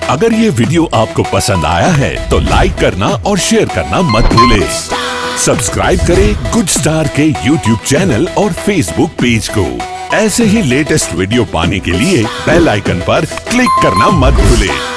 अगर ये वीडियो आपको पसंद आया है तो लाइक करना और शेयर करना मत भूलें। सब्सक्राइब करें गुड स्टार के यूट्यूब चैनल और फेसबुक पेज को। ऐसे ही लेटेस्ट वीडियो पाने के लिए बेल आइकन पर क्लिक करना मत भूलें।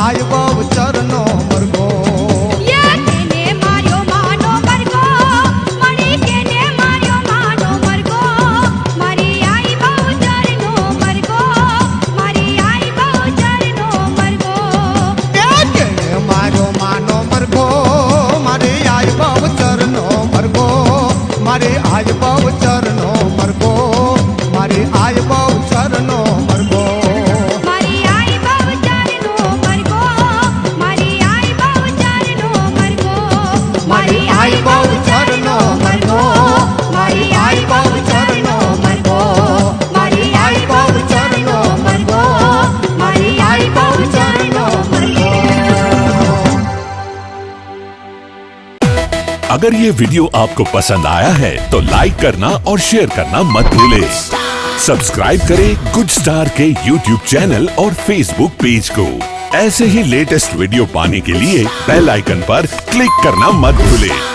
આવ્યો ચરનો મરઘો. મારે આય બહુ ચરનો મરઘો, મારે આય બહુ ચરનો મરઘો. મારી આય બહુ ચરનો મરઘો, મારી આય બહુ ચરનો મરઘો, મારી આય બહુ ચરનો મરઘો, મારી આય બહુ ચરનો મરઘો, મારી આય બહુ ચરનો મરઘો, મારી આય બહુ ચરનો મરઘો. अगर ये वीडियो आपको पसंद आया है तो लाइक करना और शेयर करना मत भूलें। सब्सक्राइब करें गुड स्टार के यूट्यूब चैनल और फेसबुक पेज को। ऐसे ही लेटेस्ट वीडियो पाने के लिए बेल आइकन पर क्लिक करना मत भूलें।